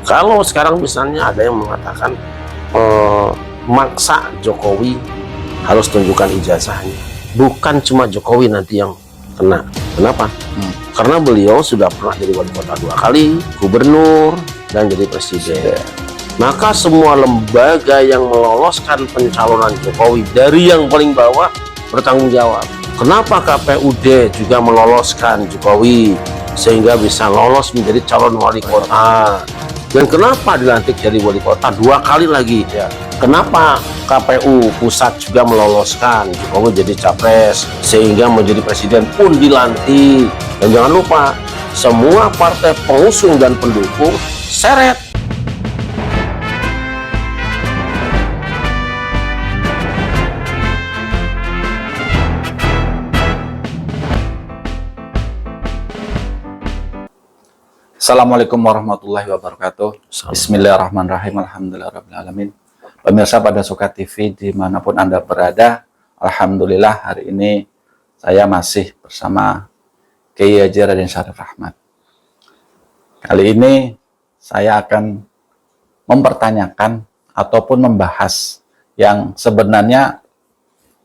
Kalau sekarang misalnya ada yang mengatakan maksa Jokowi harus tunjukkan ijazahnya, bukan cuma Jokowi nanti yang kena. Kenapa? Karena beliau sudah pernah jadi wali kota 2 kali, gubernur, dan jadi presiden. Maka semua lembaga yang meloloskan pencalonan Jokowi dari yang paling bawah bertanggung jawab. Kenapa KPUD juga meloloskan Jokowi sehingga bisa lolos menjadi calon wali kota? Dan kenapa dilantik jadi wali kota 2 kali lagi? Kenapa KPU pusat juga meloloskan Jokowi jadi capres sehingga menjadi presiden pun dilantik? Dan jangan lupa, semua partai pengusung dan pendukung seret. Assalamualaikum warahmatullahi wabarakatuh. Bismillahirrahmanirrahim. Alhamdulillahirrahmanirrahim. Pemirsa Pada Suka TV dimanapun Anda berada, alhamdulillah hari ini saya masih bersama Kiai Haji Raden Syarif Rahmat. Kali ini saya akan mempertanyakan ataupun membahas yang sebenarnya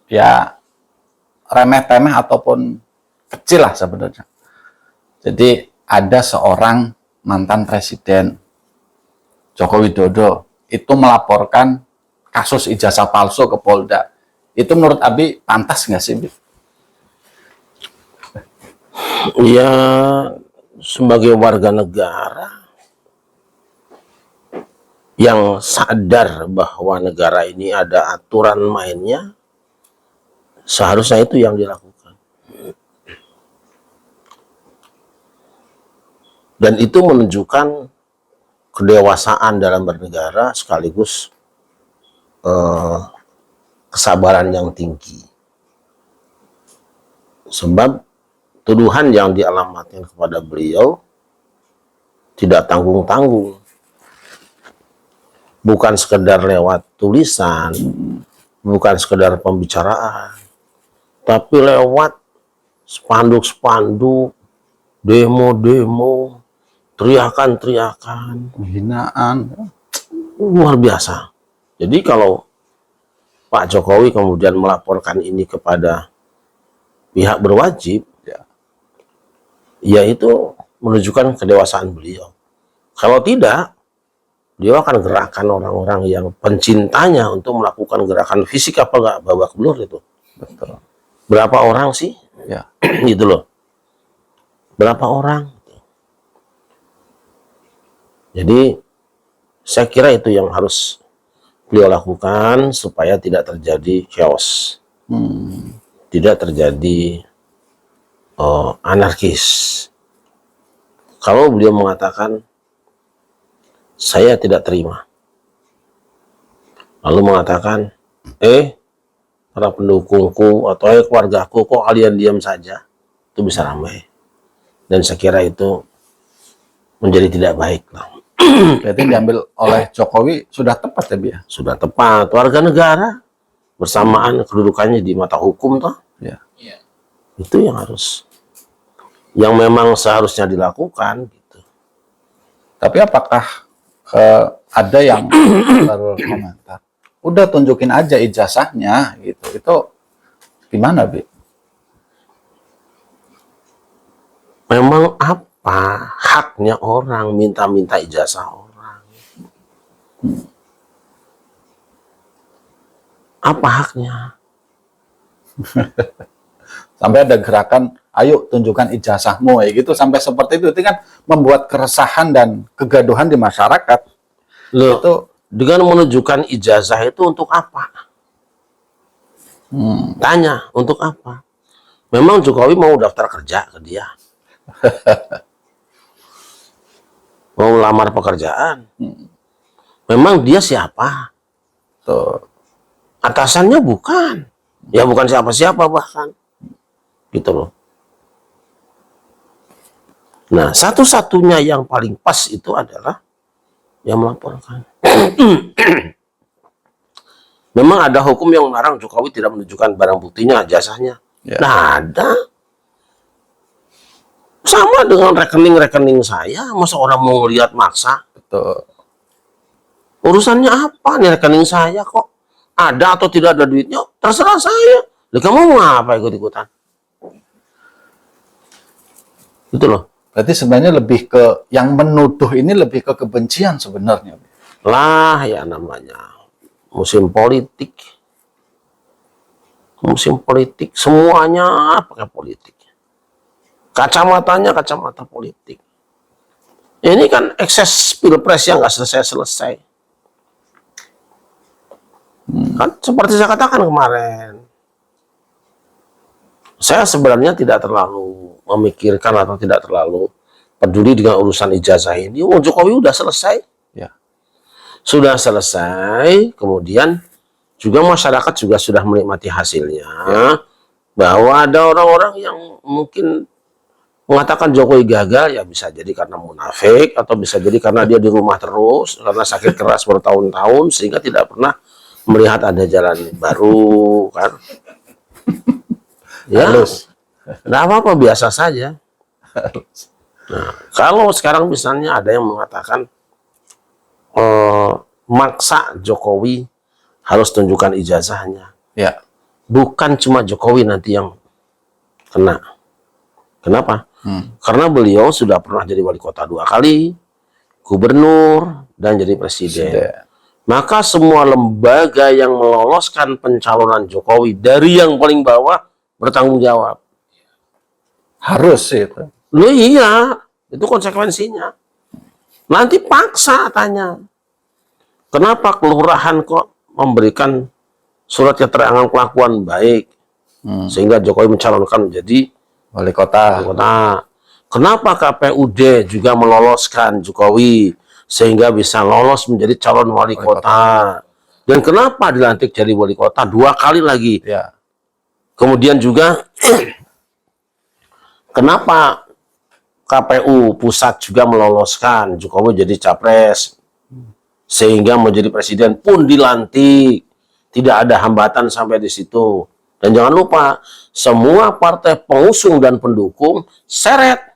ya remeh-temeh ataupun kecil lah sebenarnya. Jadi ada seorang mantan presiden Joko Widodo itu melaporkan kasus ijazah palsu ke Polda. Itu menurut Abi pantas nggak sih, Bi? Ya, sebagai warga negara yang sadar bahwa negara ini ada aturan mainnya, seharusnya itu yang dilakukan. Dan itu menunjukkan kedewasaan dalam bernegara sekaligus kesabaran yang tinggi. Sebab tuduhan yang dialamatkan kepada beliau tidak tanggung-tanggung. Bukan sekedar lewat tulisan, bukan sekedar pembicaraan, tapi lewat spanduk-spanduk, demo-demo, teriakan-teriakan, Penghinaan. luar biasa. Jadi kalau Pak Jokowi kemudian melaporkan ini kepada pihak berwajib, ya itu menunjukkan kedewasaan beliau. Kalau tidak, beliau akan gerakan orang-orang yang pencintanya untuk melakukan gerakan fisik apa enggak, babak belur itu. Betul. Berapa orang sih? Ya. Gitu loh. Berapa orang? Jadi saya kira itu yang harus beliau lakukan supaya tidak terjadi chaos, tidak terjadi anarkis. Kalau beliau mengatakan saya tidak terima, lalu mengatakan para pendukungku atau keluargaku kok kalian diam saja, itu bisa ramai. Dan saya kira itu menjadi tidak baik lah. Berarti diambil oleh Jokowi sudah tepat ya, Bi? Sudah tepat. Warga negara bersamaan kedudukannya di mata hukum toh. Ya. Itu yang memang seharusnya dilakukan gitu. Tapi apakah ada yang berkomentar, udah tunjukin aja ijazahnya gitu. Itu gimana, Bi? Memang apa haknya orang minta-minta ijazah orang? Apa haknya? Sampai ada gerakan, ayo tunjukkan ijazahmu, ya gitu. Sampai seperti itu kan membuat keresahan dan kegaduhan di masyarakat. Loh, Itu dengan menunjukkan ijazah itu untuk apa? Tanya, untuk apa? Memang Jokowi mau daftar kerja ke dia? Mau lamar pekerjaan? Memang dia siapa? tuh. Atasannya bukan. Ya bukan siapa-siapa bahkan. Gitu loh. Nah, satu-satunya yang paling pas itu adalah yang melaporkan. Memang ada hukum yang melarang Jokowi tidak menunjukkan barang buktinya, jasanya. Ya. Nah, ada. Sama dengan rekening-rekening saya, masa orang mau lihat maksa? Betul. Urusannya apa nih rekening saya kok? Ada atau tidak ada duitnya, terserah saya. Lah kamu mau apa ikut-ikutan? Gitu loh. Berarti sebenarnya lebih ke yang menuduh ini lebih ke kebencian sebenarnya. Lah ya namanya musim politik. Musim politik semuanya pakai politik. Kacamatanya kacamata politik. Ini kan ekses pilpres yang nggak selesai-selesai. Kan seperti saya katakan kemarin. Saya sebenarnya tidak terlalu memikirkan atau tidak terlalu peduli dengan urusan ijazah ini. Oh, Jokowi udah selesai. Ya. Sudah selesai, kemudian juga masyarakat juga sudah menikmati hasilnya. Bahwa ada orang-orang yang mungkin mengatakan Jokowi gagal, ya bisa jadi karena munafik, atau bisa jadi karena dia di rumah terus, karena sakit keras bertahun-tahun, sehingga tidak pernah melihat ada jalan baru, kan? Ya, nggak apa-apa, biasa saja. Nah, kalau sekarang misalnya ada yang mengatakan maksa Jokowi harus tunjukkan ijazahnya, Ya. bukan cuma Jokowi nanti yang kena. Kenapa? Karena beliau sudah pernah jadi wali kota 2 kali, gubernur, dan jadi presiden. Maka semua lembaga yang meloloskan pencalonan Jokowi dari yang paling bawah bertanggung jawab. Harus itu. Loh iya, itu konsekuensinya. Nanti paksa tanya, kenapa kelurahan kok memberikan surat keterangan kelakuan baik sehingga Jokowi mencalonkan menjadi Wali kota. Kenapa KPUD juga meloloskan Jokowi sehingga bisa lolos menjadi calon wali kota? Dan kenapa dilantik jadi wali kota 2 kali lagi? Ya. Kemudian juga kenapa KPU pusat juga meloloskan Jokowi jadi capres sehingga menjadi presiden pun dilantik, tidak ada hambatan sampai di situ. Dan jangan lupa semua partai pengusung dan pendukung seret.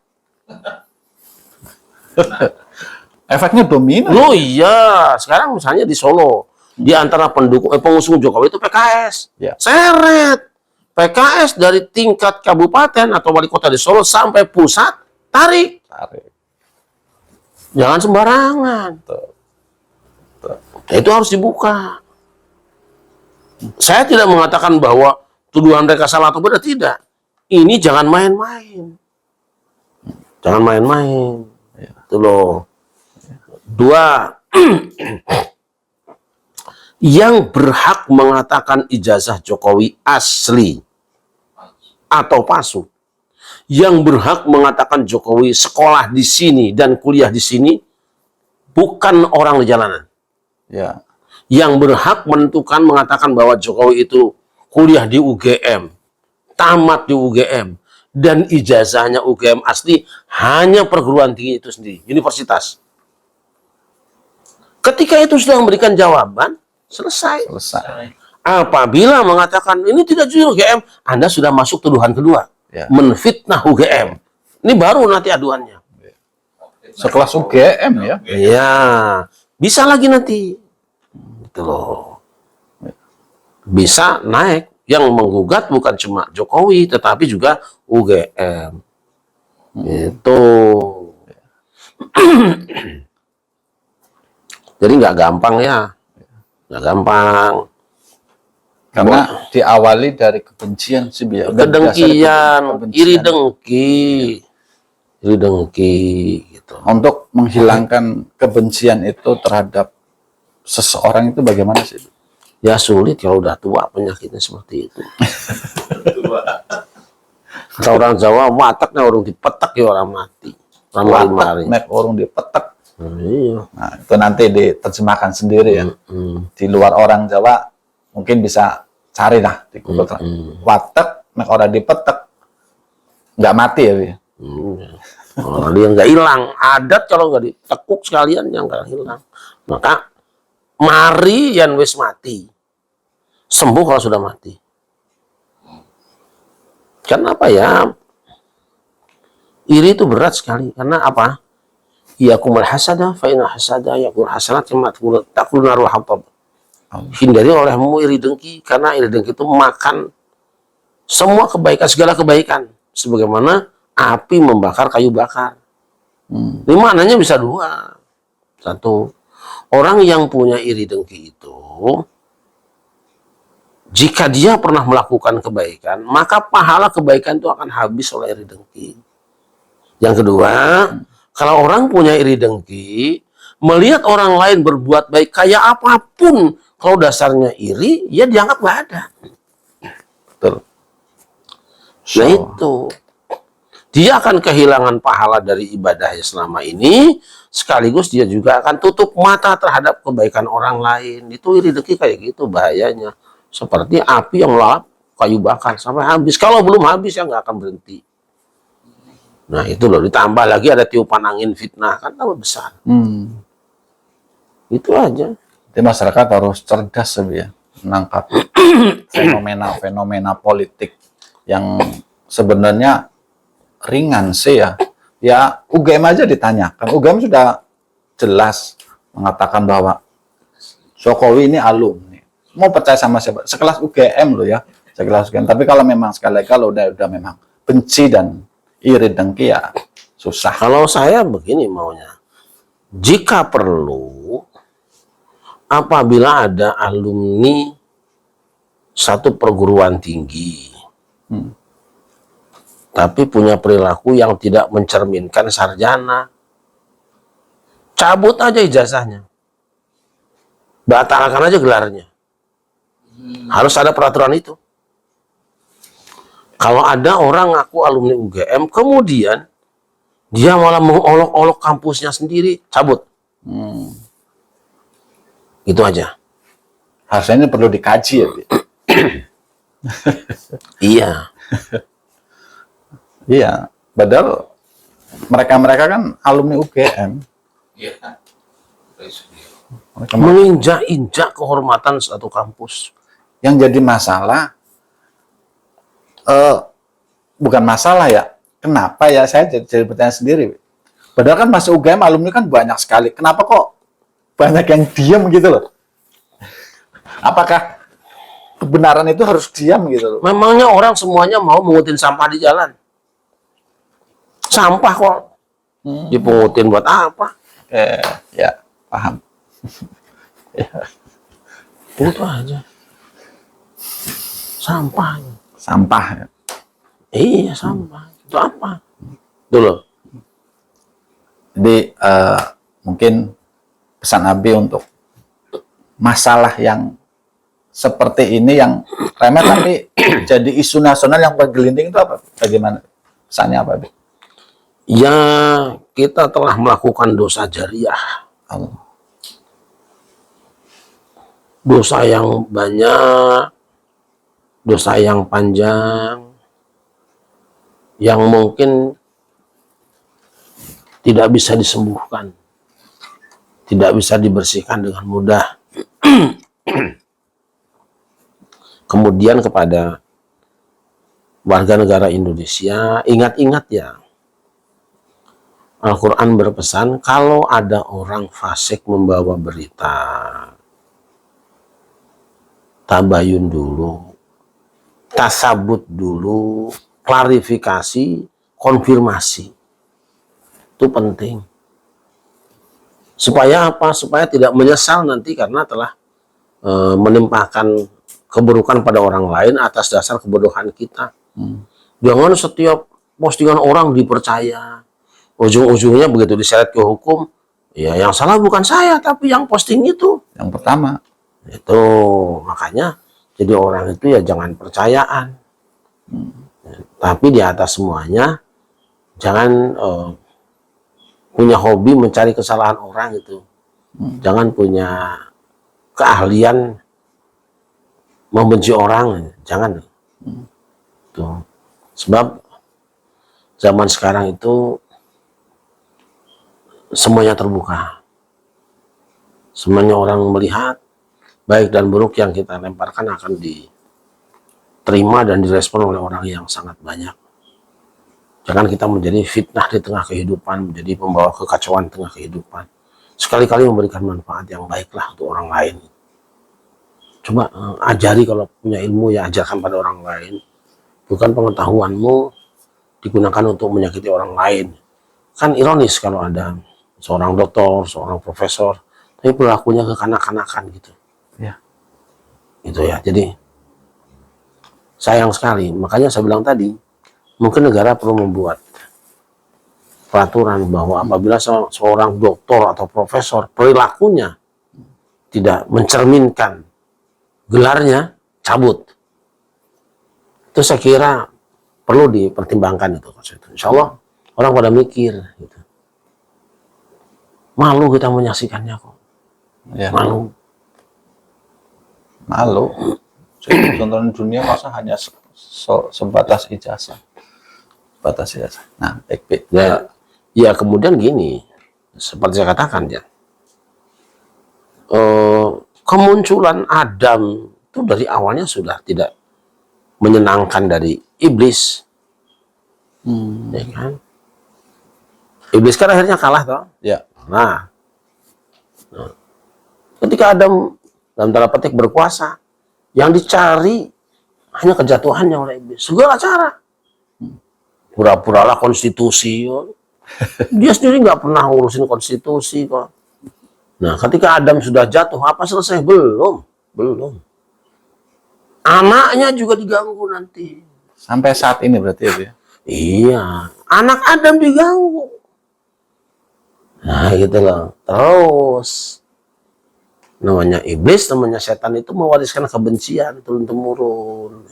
Efeknya dominan. Loh iya, sekarang misalnya di Solo, di antara pendukung pengusung Jokowi itu PKS. Ya. Seret. PKS dari tingkat kabupaten atau wali kota di Solo sampai pusat, tarik. Jangan sembarangan. Nah, itu harus dibuka. Saya tidak mengatakan bahwa tuduhan mereka salah atau benar, tidak. Ini jangan main-main. Jangan main-main. Itu loh. 2. Yang berhak mengatakan ijazah Jokowi asli atau palsu, yang berhak mengatakan Jokowi sekolah di sini dan kuliah di sini bukan orang di jalanan. Ya. Yang berhak menentukan mengatakan bahwa Jokowi itu kuliah di UGM, tamat di UGM, dan ijazahnya UGM asli hanya perguruan tinggi itu sendiri, universitas. Ketika itu sudah memberikan jawaban, selesai. Apabila mengatakan ini tidak jujur UGM, Anda sudah masuk tuduhan kedua, menfitnah UGM. Ini baru nanti aduannya. Sekelas UGM ya? Iya, bisa lagi nanti. Gitu loh. Bisa naik. Yang menggugat bukan cuma Jokowi, tetapi juga UGM. Itu. Jadi nggak gampang ya. Nggak gampang. Karena diawali dari kebencian sih. Kedengkian, iri dengki. Iri dengki. Gitu. Untuk menghilangkan kebencian itu terhadap seseorang itu bagaimana sih? Ya sulit kalau udah tua penyakitnya seperti itu. Kata orang Jawa, wataknya orang dipetak ya orang mati. Watak orang dipetak. Iya. Nah, itu nanti diterjemahkan sendiri ya. Di luar orang Jawa mungkin bisa cari lah di Google. Watak orang dipetak nggak mati ya. Oh, dia nggak hilang. Adat kalau nggak ditekuk sekalian yang nggak hilang. Maka mari yang wis mati, sembuh kalau sudah mati. Kenapa ya? Iri itu berat sekali. Karena apa? Iyakumul hasada fa inna hasada yakul hasanat kama takul naru hatab. Hindari olehmu iri dengki, karena iri dengki itu makan semua kebaikan, segala kebaikan. Sebagaimana api membakar kayu bakar. Ini maknanya bisa dua. Satu, orang yang punya iri dengki itu, jika dia pernah melakukan kebaikan, maka pahala kebaikan itu akan habis oleh iri dengki. Yang kedua, kalau orang punya iri dengki, melihat orang lain berbuat baik kayak apapun, kalau dasarnya iri, ya dianggap gak ada. Betul. Nah itu, dia akan kehilangan pahala dari ibadahnya selama ini, sekaligus dia juga akan tutup mata terhadap kebaikan orang lain. Itu iri dengki kayak gitu bahayanya. Seperti api yang melahap kayu bakar sampai habis. Kalau belum habis ya nggak akan berhenti. Nah itu loh, ditambah lagi ada tiupan angin fitnah, kan tambah besar. Itu aja. Jadi masyarakat harus cerdas ya, menangkap fenomena-fenomena politik yang sebenarnya ringan sih ya. Ya UGM aja ditanyakan. UGM sudah jelas mengatakan bahwa Jokowi ini alumni. Mau percaya sama siapa? Sekelas UGM loh ya. Sekelas UGM. Tapi kalau memang sekali lagi kalau udah memang benci dan iri dengki ya susah. Kalau saya begini maunya, jika perlu, apabila ada alumni satu perguruan tinggi, tapi punya perilaku yang tidak mencerminkan sarjana, cabut aja ijazahnya, batalkan aja gelarnya. Harus ada peraturan itu. Kalau ada orang ngaku alumni UGM, kemudian dia malah mengolok-olok kampusnya sendiri, cabut. Itu aja. Harusnya ini perlu dikaji ya. Iya. Iya. Padahal mereka kan alumni UGM. Iya. Menginjak-injak kehormatan satu kampus. Yang jadi masalah, bukan masalah ya. Kenapa ya saya jadi bertanya sendiri. Padahal kan masuk UGM alumni kan banyak sekali. Kenapa kok banyak yang diam gitu loh? Apakah kebenaran itu harus diam gitu loh? Memangnya orang semuanya mau mengutin sampah di jalan? Sampah kok dipungutin buat apa? Ya, paham. Itu aja. Sampah. Sampah ya. Iya, sampah. Itu apa? Itu loh. Jadi mungkin pesan Abi untuk masalah yang seperti ini yang remeh tapi jadi isu nasional yang bergelinding itu apa? Bagaimana? Pesannya apa, Abi? Ya, kita telah melakukan dosa jariah. Allah. Dosa yang banyak, dosa yang panjang, yang mungkin tidak bisa disembuhkan, tidak bisa dibersihkan dengan mudah. Kemudian kepada warga negara Indonesia, ingat-ingat ya, Al-Quran berpesan, kalau ada orang fasik membawa berita, tabayun dulu, tasabut dulu, klarifikasi, konfirmasi. Itu penting. Supaya apa? Supaya tidak menyesal nanti karena telah menimpakan keburukan pada orang lain atas dasar kebodohan kita. Jangan setiap postingan orang dipercaya. Ujung-ujungnya begitu diseret ke hukum, ya yang salah bukan saya, tapi yang posting itu. Yang pertama. Itu makanya jadi orang itu ya jangan percayaan. Tapi di atas semuanya jangan punya hobi mencari kesalahan orang itu. Jangan punya keahlian membenci orang, jangan. Tuh. Sebab zaman sekarang itu semuanya terbuka. Semuanya orang melihat, baik dan buruk yang kita lemparkan akan diterima dan direspon oleh orang yang sangat banyak. Jangan kita menjadi fitnah di tengah kehidupan, menjadi pembawa kekacauan di tengah kehidupan. Sekali-kali memberikan manfaat yang baiklah untuk orang lain. Coba ajari, kalau punya ilmu ya ajarkan pada orang lain. Bukan pengetahuanmu digunakan untuk menyakiti orang lain. Kan ironis kalau ada seorang dokter, seorang profesor, tapi perilakunya kekanak-kanakan gitu. Ya. Itu ya, jadi sayang sekali. Makanya saya bilang tadi, mungkin negara perlu membuat peraturan bahwa apabila seorang doktor atau profesor perilakunya tidak mencerminkan gelarnya, cabut. Itu saya kira perlu dipertimbangkan itu. Insya Allah orang pada mikir gitu. Malu kita menyaksikannya kok. Ya. Malu. Tontonan dunia masa hanya sebatas ijazah. Sebatas ijazah. Nah, baik. Ya kemudian gini, seperti saya katakan ya, kemunculan Adam itu dari awalnya sudah tidak menyenangkan dari iblis, ya kan? Iblis kan akhirnya kalah toh. Ya. Nah, ketika Adam dalam tanda petik berkuasa, yang dicari hanya kejatuhannya oleh iblis. Segala cara, pura-puralah konstitusi. Dia sendiri nggak pernah ngurusin konstitusi kok. Nah, ketika Adam sudah jatuh, apa selesai? Belum. Anaknya juga diganggu nanti. Sampai saat ini berarti ya? Iya, anak Adam diganggu. Nah, gitu loh. Terus namanya iblis, namanya setan itu mewariskan kebencian turun-temurun.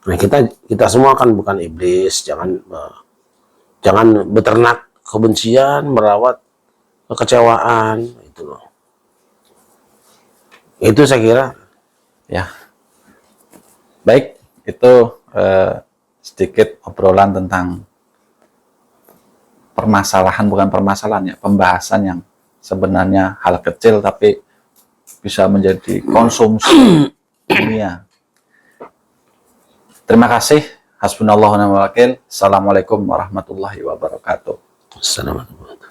Nah, kita semua kan bukan iblis, jangan beternak kebencian, merawat kekecewaan, itu loh. Itu saya kira. Ya. Baik, itu sedikit obrolan tentang bukan permasalahan ya, pembahasan yang sebenarnya hal kecil tapi bisa menjadi konsumsi dunia. Terima kasih. Hasbunallahu wa ni'mal wakil. Assalamualaikum warahmatullahi wabarakatuh. Assalamualaikum.